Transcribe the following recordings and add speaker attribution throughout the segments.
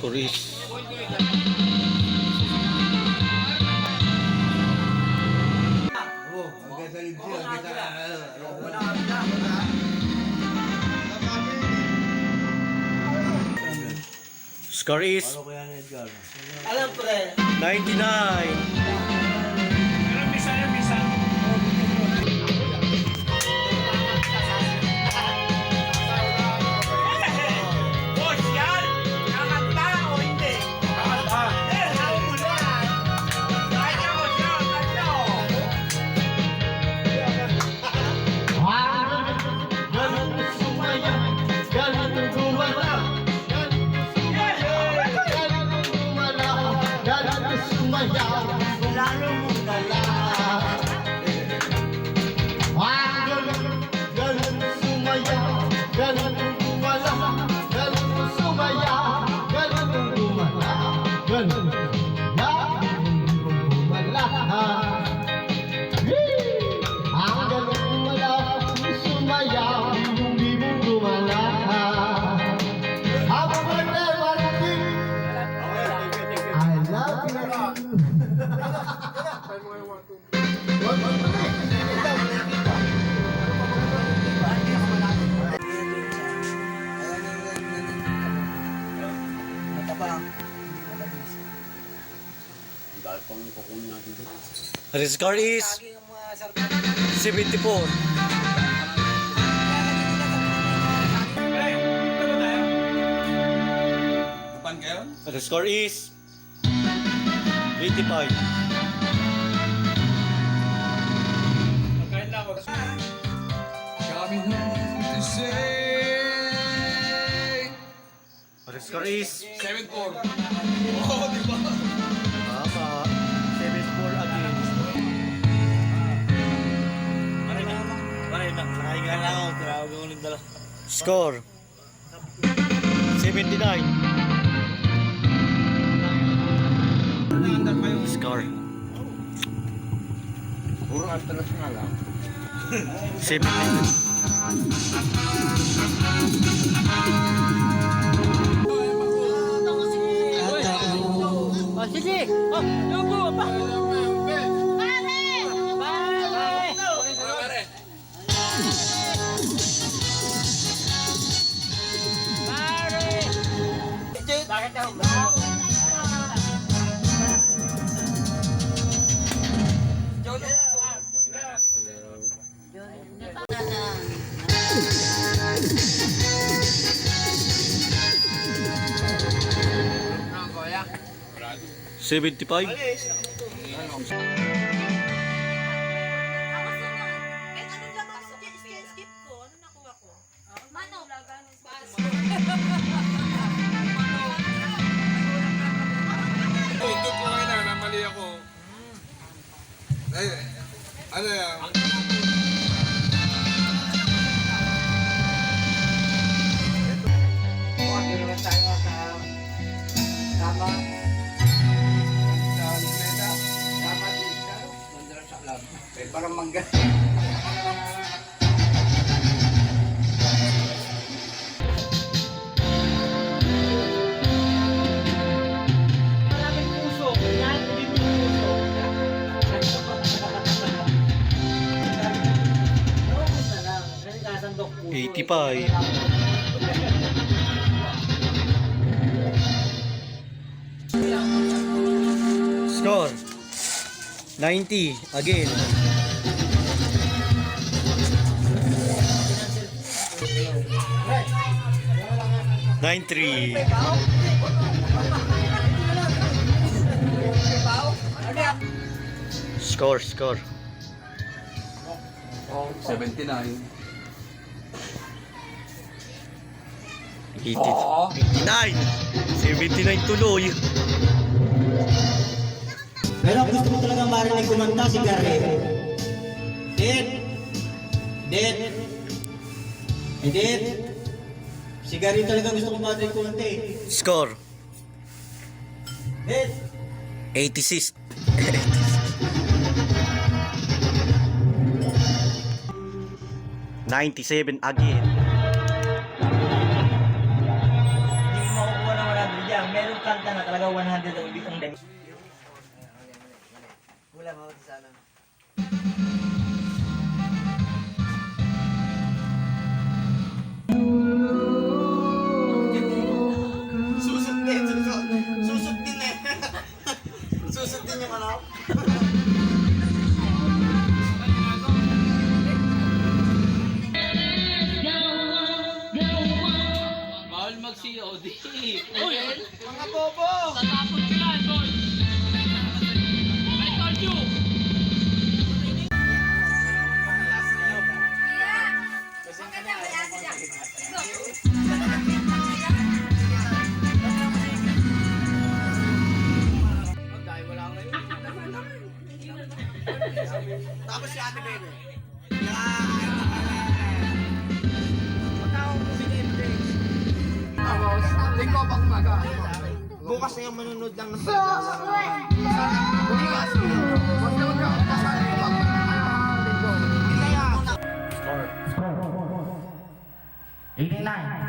Speaker 1: Score is Score is
Speaker 2: Alam pre.
Speaker 1: 99. The score is 74. The score is 85. The score is
Speaker 3: 7-4. Oh, di ba?
Speaker 1: tama. 7-4 again. Score 79. Score
Speaker 3: Puro atras nga lang.
Speaker 1: 70.
Speaker 2: Oh, sige. Oh, lugo pa. Bakit daw?
Speaker 3: Brado.
Speaker 1: 75.
Speaker 4: Skip ko, ano nakuha ko? Manok.
Speaker 3: Tundok ko kayo na, namali ako. Ay, ano yan?
Speaker 2: Parang mangga. Maraming puso. Yan, hindi puso.
Speaker 1: 85. Score 90 again. Nine three. Score.
Speaker 3: 79.
Speaker 1: 89. 79 tuloy.
Speaker 2: Pero ang gusto ko talaga marinig kumanta si Gary. Edit. Si Gary talaga gusto ko marinig kumanta eh.
Speaker 1: Score
Speaker 2: Edit.
Speaker 1: 86. 97 again.
Speaker 2: Hindi mo makukuha ng 100 yan. Meron kanta na talaga 100 ang dami.
Speaker 5: Wala mo sa ano. Susot din, susot. Susot din eh. Susot din yung ano.
Speaker 6: Bawal mag-COD. Uy!
Speaker 5: Mga bobo!
Speaker 6: Tatapon ko yan, boy! I told you!
Speaker 5: Tapos si Ate Bebe. Bukas na yung manunod lang ng Bukas.
Speaker 2: Score. 89.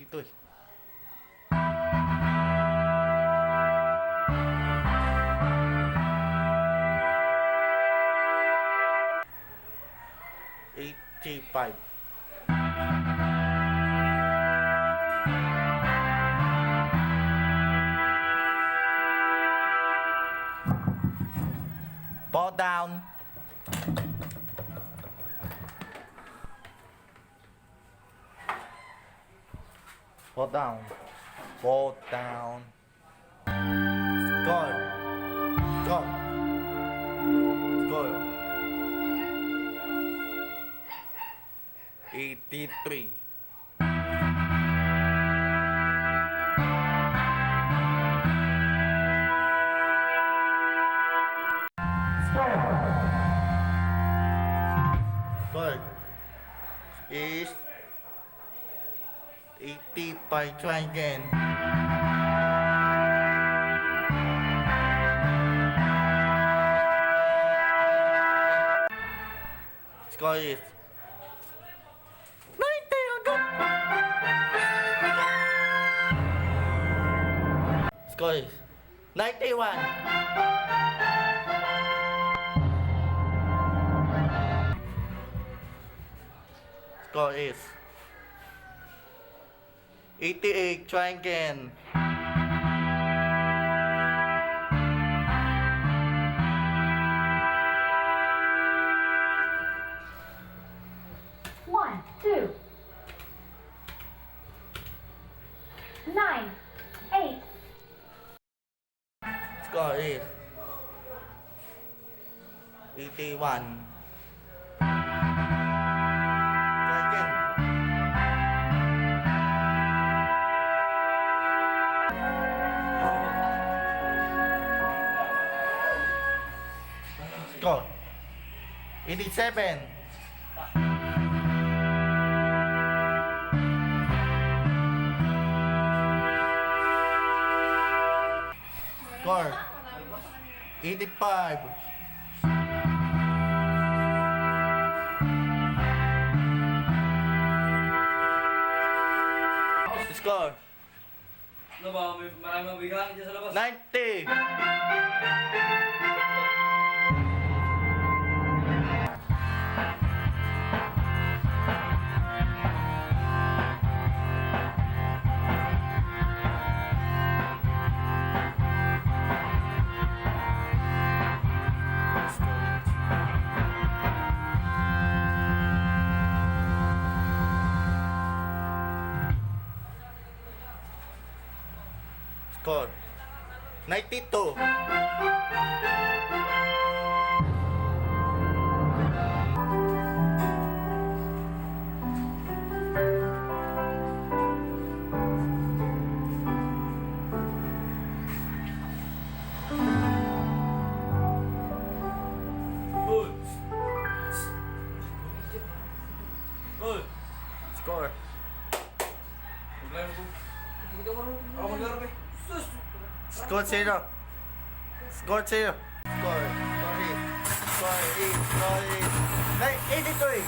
Speaker 3: Ito eh. $85. Ball down. Ball down. Ball down. Score. Score. Score. 83. Score is 85. Try again. Score is 90 agad. Score is 91. Score is 88. Try again.
Speaker 7: One, two, 9, 8.
Speaker 3: Score is 81. Try again. Score 87. Score 85. Score
Speaker 6: Ano ba? Marami mabigahan dyan sa labas.
Speaker 3: 90. Score
Speaker 5: 92. Score. Score 0. Score 0. Score 8. Score 8. Score 8. 83.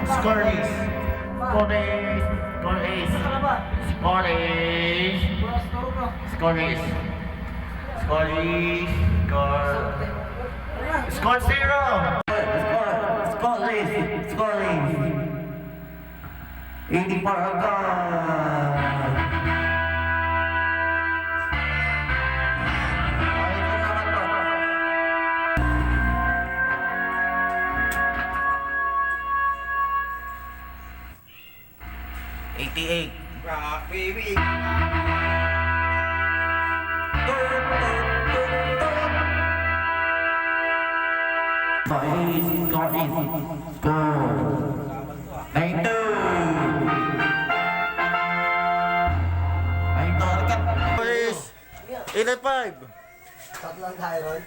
Speaker 5: Score is. Score is. Score is. Score is. Score is. Score is. Score 0. Score is. Score is. 84 agad.
Speaker 2: Rock, baby.
Speaker 5: Police! 85!
Speaker 2: Tatlan tayo ron.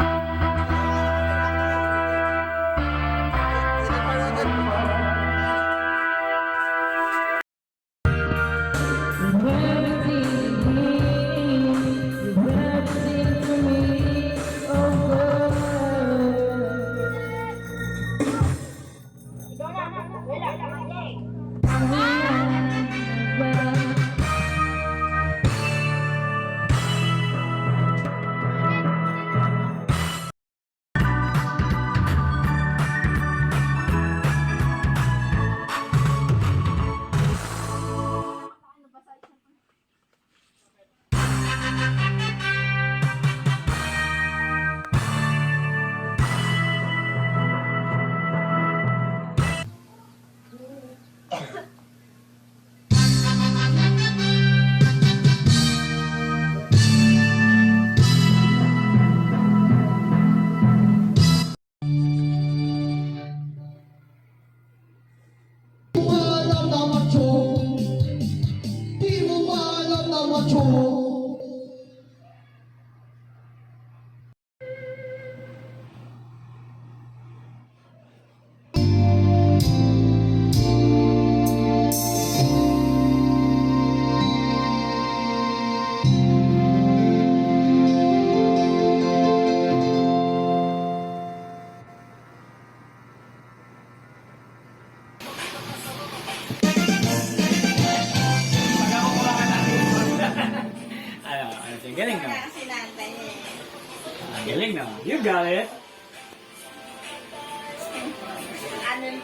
Speaker 6: Galing na.
Speaker 4: Kasi nantay eh.
Speaker 6: Galing na. You got it.
Speaker 4: Ano